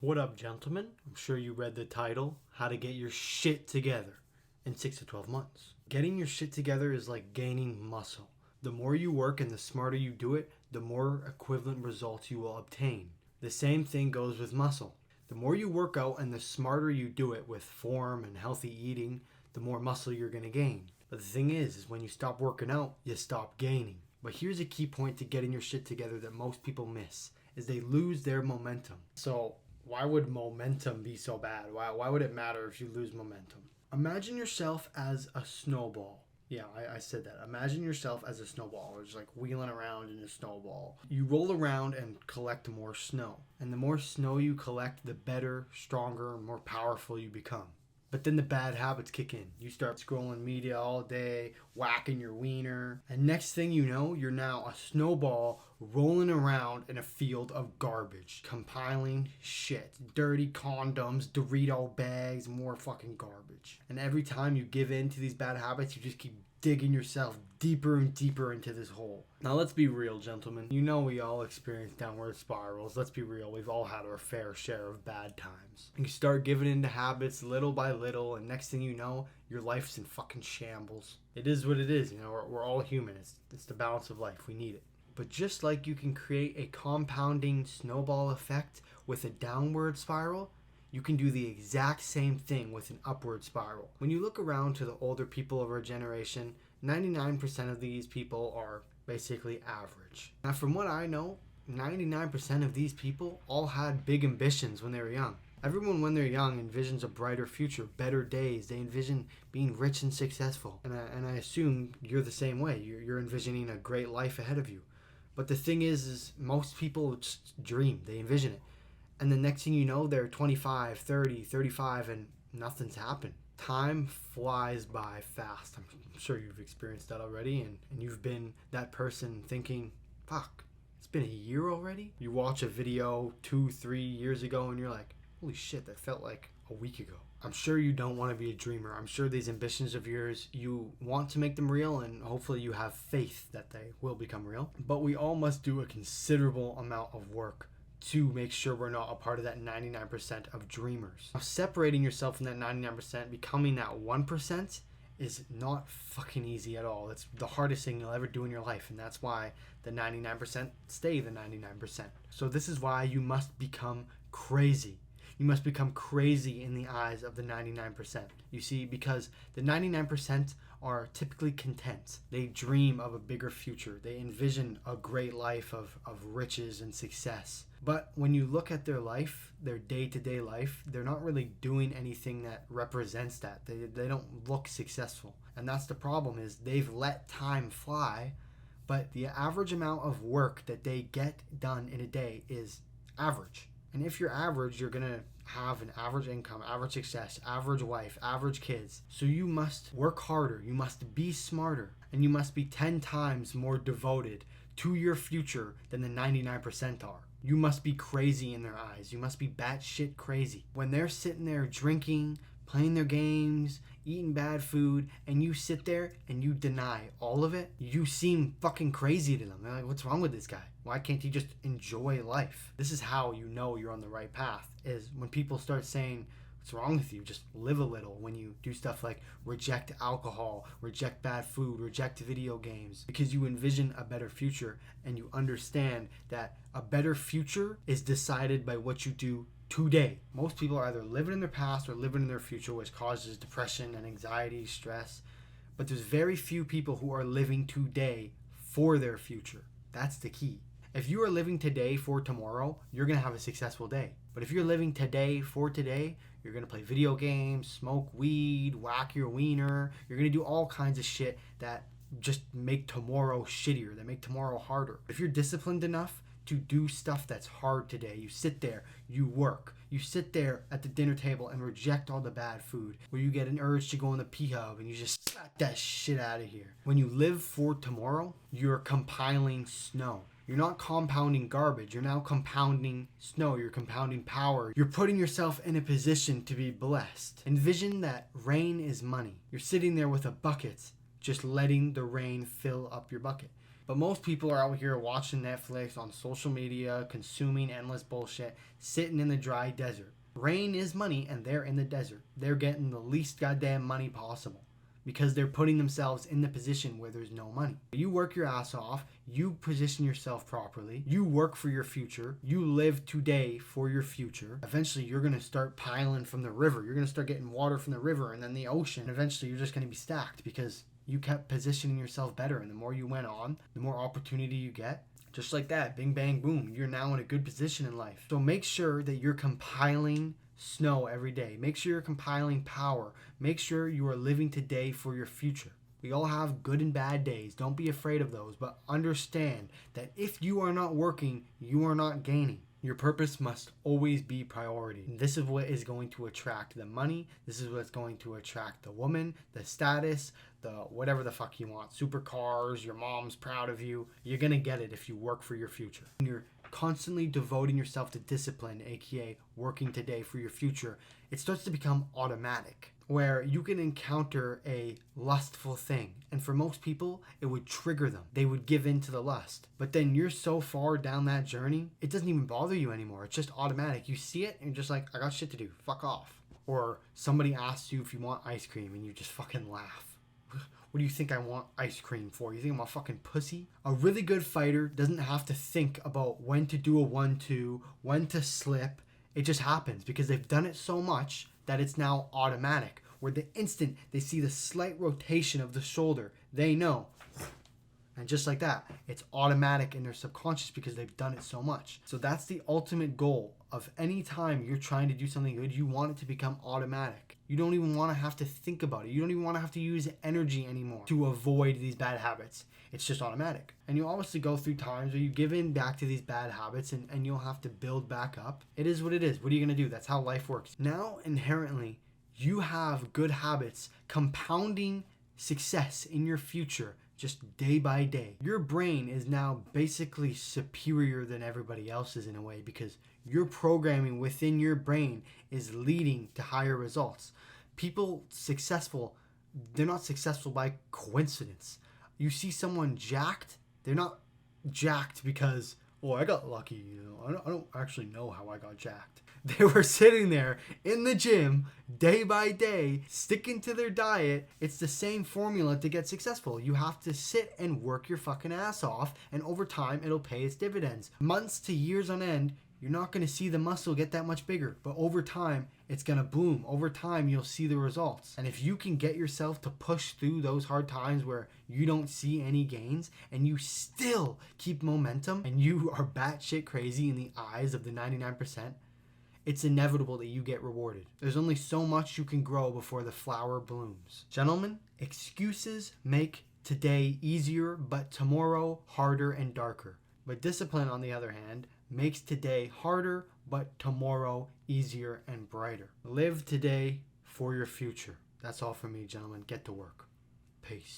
What up, gentlemen? I'm sure you read the title, How to Get Your Shit Together in 6 to 12 months. Getting your shit together is like gaining muscle. The more you work and the smarter you do it, the more equivalent results you will obtain. The same thing goes with muscle. The more you work out and the smarter you do it with form and healthy eating, the more muscle you're going to gain. But the thing is when you stop working out, you stop gaining. But here's a key point to getting your shit together that most people miss, is they lose their momentum. So why would momentum be so bad? Why would it matter if you lose momentum? Imagine yourself as a snowball. Yeah, I said that. Imagine yourself as a snowball, or just like wheeling around in a snowball. You roll around and collect more snow. And the more snow you collect, the better, stronger, more powerful you become. But then the bad habits kick in. You start scrolling media all day, whacking your wiener, and next thing you know, you're now a snowball rolling around in a field of garbage, compiling shit, dirty condoms, Dorito bags, more fucking garbage. And every time you give in to these bad habits, you just keep digging yourself deeper and deeper into this hole. Now let's be real, gentlemen. You know we all experience downward spirals. Let's be real. We've all had our fair share of bad times. You start giving into habits little by little, and next thing you know, your life's in fucking shambles. It is what it is. You know, we're all human. It's the balance of life. We need it. But just like you can create a compounding snowball effect with a downward spiral, you can do the exact same thing with an upward spiral. When you look around to the older people of our generation, 99% of these people are basically average. Now, from what I know, 99% of these people all had big ambitions when they were young. Everyone when they're young envisions a brighter future, better days. They envision being rich and successful. And I assume you're the same way. You're envisioning a great life ahead of you. But the thing is most people just dream. They envision it. And the next thing you know, they're 25, 30, 35, and nothing's happened. Time flies by fast. I'm sure you've experienced that already, and you've been that person thinking, fuck, it's been a year already? You watch a video 2-3 years ago, and you're like, holy shit, that felt like a week ago. I'm sure you don't want to be a dreamer. I'm sure these ambitions of yours, you want to make them real, and hopefully you have faith that they will become real. But we all must do a considerable amount of work to make sure we're not a part of that 99% of dreamers. Now, separating yourself from that 99%, becoming that 1% is not fucking easy at all. It's the hardest thing you'll ever do in your life, and that's why the 99% stay the 99%. So this is why you must become crazy. You must become crazy in the eyes of the 99%. You see, because the 99% are typically content. They dream of a bigger future. They envision a great life of riches and success. But when you look at their life, their day-to-day life, they're not really doing anything that represents that. They don't look successful. And that's the problem, is they've let time fly, but the average amount of work that they get done in a day is average. And if you're average, you're going to have an average income, average success, average wife, average kids. So you must work harder, you must be smarter, and you must be 10 times more devoted to your future than the 99% are. You must be crazy in their eyes. You must be batshit crazy. When they're sitting there drinking, playing their games, eating bad food, and you sit there and you deny all of it, you seem fucking crazy to them. They're like, what's wrong with this guy? Why can't he just enjoy life? This is how you know you're on the right path, is when people start saying, what's wrong with you? Just live a little. When you do stuff like reject alcohol, reject bad food, reject video games, because you envision a better future and you understand that a better future is decided by what you do today. Most people are either living in their past or living in their future, which causes depression and anxiety, stress. But there's very few people who are living today for their future. That's the key. If you are living today for tomorrow, you're going to have a successful day. But if you're living today for today, you're going to play video games, smoke weed, whack your wiener. You're going to do all kinds of shit that just make tomorrow shittier, that make tomorrow harder. If you're disciplined enough to do stuff that's hard today, you sit there, you work. You sit there at the dinner table and reject all the bad food, where you get an urge to go in the P-Hub and you just slap that shit out of here. When you live for tomorrow, you're compiling snow. You're not compounding garbage. You're now compounding snow. You're compounding power. You're putting yourself in a position to be blessed. Envision that rain is money. You're sitting there with a bucket, just letting the rain fill up your bucket. But most people are out here watching Netflix, on social media, consuming endless bullshit, sitting in the dry desert. Rain is money, and they're in the desert. They're getting the least goddamn money possible because they're putting themselves in the position where there's no money. You work your ass off, you position yourself properly, you work for your future, you live today for your future. Eventually you're going to start piling from the river. You're going to start getting water from the river and then the ocean. Eventually you're just going to be stacked because you kept positioning yourself better, and the more you went on, the more opportunity you get. Just like that, bing bang boom, you're now in a good position in life. So make sure that you're compiling snow every day. Make sure you're compiling power. Make sure you are living today for your future. We all have good and bad days. Don't be afraid of those, but understand that if you are not working, you are not gaining. Your purpose must always be priority. And this is what is going to attract the money. This is what's going to attract the woman, the status, the whatever the fuck you want. Supercars, your mom's proud of you. You're going to get it if you work for your future. When you're constantly devoting yourself to discipline, aka working today for your future, it starts to become automatic, where you can encounter a lustful thing, and for most people it would trigger them. They would give in to the lust, but then you're so far down that journey, it doesn't even bother you anymore. It's just automatic. You see it and you're just like, I got shit to do, fuck off. Or somebody asks you if you want ice cream and you just fucking laugh. What do you think I want ice cream for? You think I'm a fucking pussy? A really good fighter doesn't have to think about when to do a 1-2, when to slip. It just happens because they've done it so much that it's now automatic. Where the instant they see the slight rotation of the shoulder, they know. And just like that, it's automatic in their subconscious because they've done it so much. So that's the ultimate goal of any time you're trying to do something good. You want it to become automatic. You don't even want to have to think about it. You don't even want to have to use energy anymore to avoid these bad habits. It's just automatic. And you obviously go through times where you give in back to these bad habits and you'll have to build back up. It is what it is. What are you going to do? That's how life works. Now, inherently, you have good habits compounding success in your future just day by day. Your brain is now basically superior than everybody else's in a way because your programming within your brain is leading to higher results. People successful, they're not successful by coincidence. You see someone jacked, they're not jacked because, oh, I got lucky. You know, I don't actually know how I got jacked. They were sitting there in the gym day by day, sticking to their diet. It's the same formula to get successful. You have to sit and work your fucking ass off, and over time, it'll pay its dividends. Months to years on end, you're not going to see the muscle get that much bigger, but over time, it's going to bloom. Over time, you'll see the results. And if you can get yourself to push through those hard times where you don't see any gains and you still keep momentum and you are batshit crazy in the eyes of the 99%, it's inevitable that you get rewarded. There's only so much you can grow before the flower blooms. Gentlemen, excuses make today easier, but tomorrow harder and darker. But discipline, on the other hand, makes today harder, but tomorrow easier and brighter. Live today for your future. That's all from me, gentlemen. Get to work. Peace.